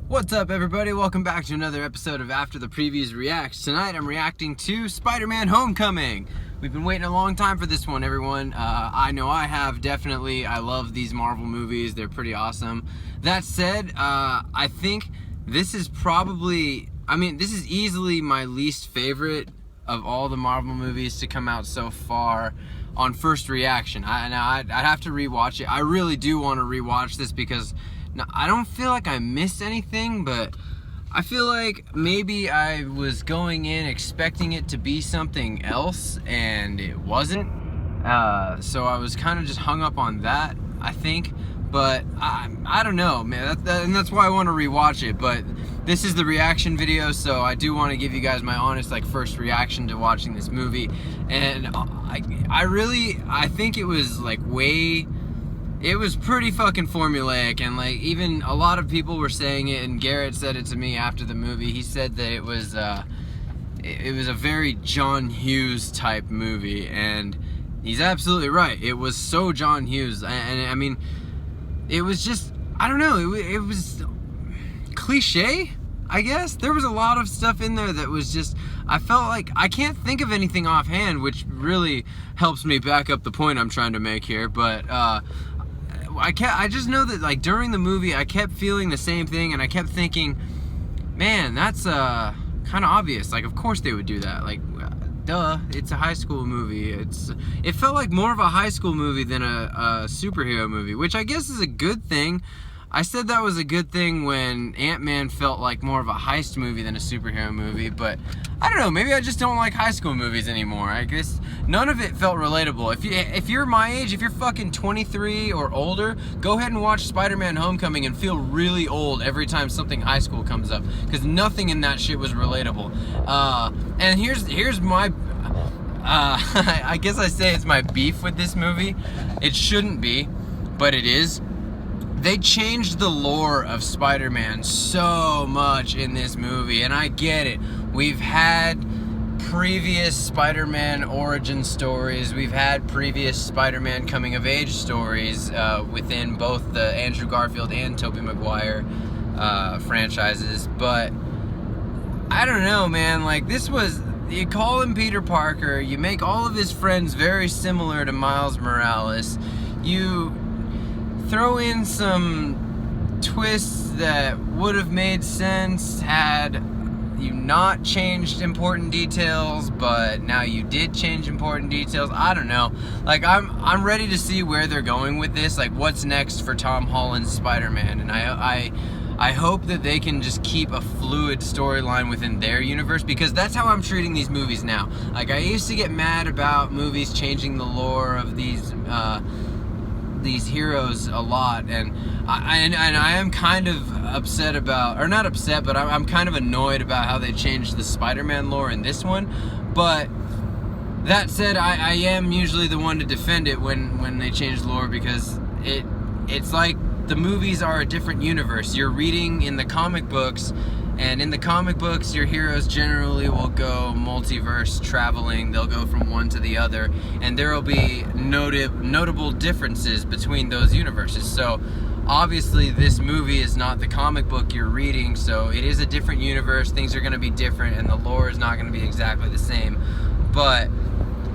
What's up, everybody? Welcome back to another episode of After the Previews Reacts. Tonight I'm reacting to Spider-Man Homecoming. We've been waiting a long time for this one, everyone. I know I have, definitely. I love these Marvel movies. They're pretty awesome. That said, I think this is this is easily my least favorite of all the Marvel movies to come out so far on first reaction. I'd have to rewatch it. I really do want to rewatch this because I don't feel like I missed anything, but I feel like maybe I was going in expecting it to be something else and it wasn't. So I was kind of just hung up on that, I think. But I don't know, man. And that's why I want to rewatch it. But this is the reaction video, so I do want to give you guys my honest, first reaction to watching this movie. And I think it was it was pretty fucking formulaic, and even a lot of people were saying it, and Garrett said it to me after the movie. He said that it was a very John Hughes type movie, and he's absolutely right. It was so John Hughes, and I mean, it was just, I don't know, it was cliche, I guess. There was a lot of stuff in there that was just, I felt like I can't think of anything offhand, which really helps me back up the point I'm trying to make here, but I just know that during the movie I kept feeling the same thing, and I kept thinking, man, that's kind of obvious. Of course they would do that. Duh, it's a high school movie. It felt like more of a high school movie than a superhero movie, which I guess is a good thing. I said that was a good thing when Ant-Man felt like more of a heist movie than a superhero movie, but I don't know, maybe I just don't like high school movies anymore. I guess none of it felt relatable. If you're my age, if you're fucking 23 or older, go ahead and watch Spider-Man Homecoming and feel really old every time something high school comes up, because nothing in that shit was relatable. And here's my I guess I say it's my beef with this movie. It shouldn't be, but it is. They changed the lore of Spider-Man so much in this movie, and I get it. We've had previous Spider-Man origin stories. We've had previous Spider-Man coming-of-age stories within both the Andrew Garfield and Tobey Maguire franchises, but I don't know, man. You call him Peter Parker, you make all of his friends very similar to Miles Morales, you throw in some twists that would have made sense had you not changed important details, but now you did change important details. I don't know. I'm ready to see where they're going with this. What's next for Tom Holland's Spider-Man, and I hope that they can just keep a fluid storyline within their universe, because that's how I'm treating these movies now. I used to get mad about movies changing the lore of these heroes a lot, and I am kind of upset about, or not upset, but I'm kind of annoyed about how they changed the Spider-Man lore in this one. But that said, I am usually the one to defend it when they change lore, because it's like the movies are a different universe. You're reading in the comic books, and in the comic books, your heroes generally will go multiverse traveling. They'll go from one to the other, and there will be notable differences between those universes. So, obviously, this movie is not the comic book you're reading, so it is a different universe. Things are going to be different, and the lore is not going to be exactly the same. But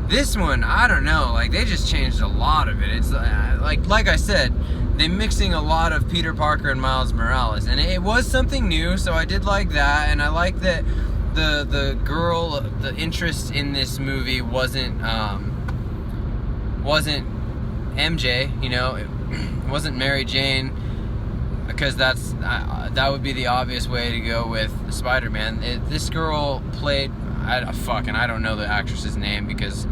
this one, I don't know. They just changed a lot of it. It's like I said, they're mixing a lot of Peter Parker and Miles Morales, and it was something new, so I did like that. And I like that the girl, the interest in this movie wasn't MJ, it wasn't Mary Jane, because that would be the obvious way to go with Spider-Man. This girl played, I don't know the actress's name, because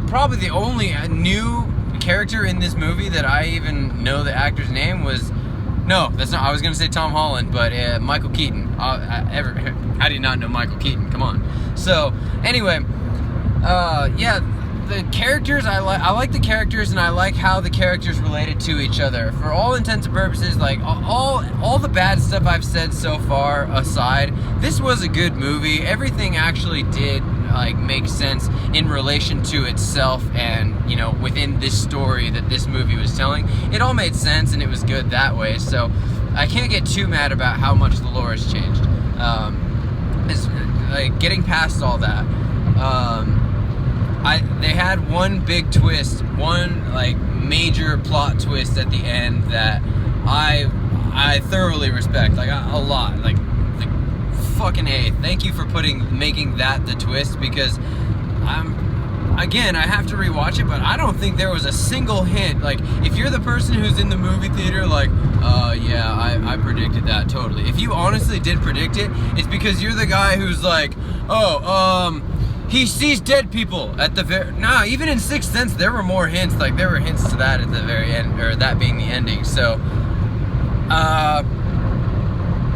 probably the only new character in this movie that I even know the actor's name was, no, that's not, I was going to say Tom Holland, but Michael Keaton. How do you not know Michael Keaton? Come on. So, anyway, yeah, the characters, I like the characters, and I like how the characters related to each other. For all intents and purposes, all the bad stuff I've said so far aside, this was a good movie. Everything actually did make sense in relation to itself, and within this story that this movie was telling. It all made sense, and it was good that way. So I can't get too mad about how much the lore has changed. It's like getting past all that. They had one big twist, one like major plot twist at the end that I thoroughly respect, like a lot, like fucking A. Thank you for making that the twist, because again, I have to rewatch it, but I don't think there was a single hint. Like, if you're the person who's in the movie theater, like, yeah, I predicted that totally. If you honestly did predict it, it's because you're the guy who's like, he sees dead people at the very... Nah, even in Sixth Sense, there were more hints. Like, there were hints to that at the very end, or that being the ending. So,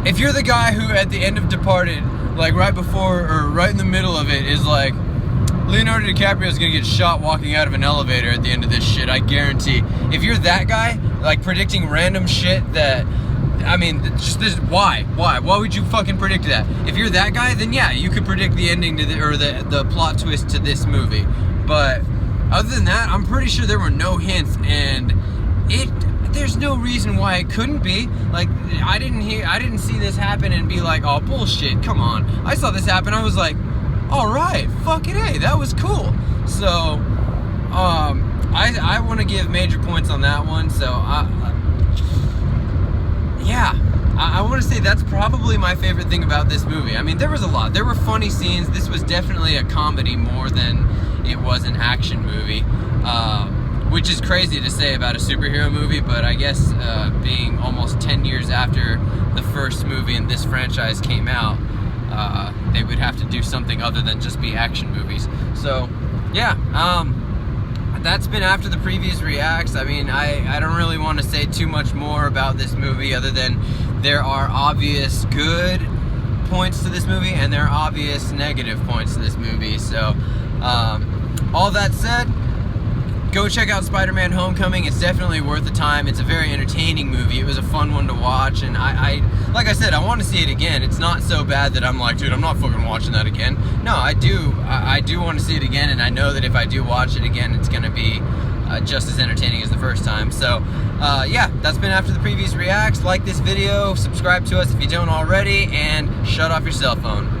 if you're the guy who, at the end of Departed, like, right before, or right in the middle of it, is like, Leonardo DiCaprio is gonna get shot walking out of an elevator at the end of this shit, I guarantee. If you're that guy, like, predicting random shit that... I mean, just this. Why? Why would you fucking predict that? If you're that guy, then yeah, you could predict the ending to the plot twist to this movie. But other than that, I'm pretty sure there were no hints, and there's no reason why it couldn't be. Like, I didn't see this happen and be like, oh bullshit, come on. I saw this happen, I was like, all right, fucking A, that was cool. So, I want to give major points on that one. So yeah, I want to say that's probably my favorite thing about this movie. I mean, there was a lot. There were funny scenes. This was definitely a comedy more than it was an action movie, which is crazy to say about a superhero movie, but I guess being almost 10 years after the first movie in this franchise came out, they would have to do something other than just be action movies. So, yeah, that's been After the Previous Reacts. I mean, I don't really want to say too much more about this movie other than there are obvious good points to this movie and there are obvious negative points to this movie. So, all that said, go check out Spider-Man Homecoming. It's definitely worth the time. It's a very entertaining movie. It was a fun one to watch, and like I said, I want to see it again. It's not so bad that I'm like, dude, I'm not fucking watching that again. No, I do want to see it again, and I know that if I do watch it again, it's going to be just as entertaining as the first time. So, yeah, that's been After the Previous Reacts. Like this video, subscribe to us if you don't already, and shut off your cell phone.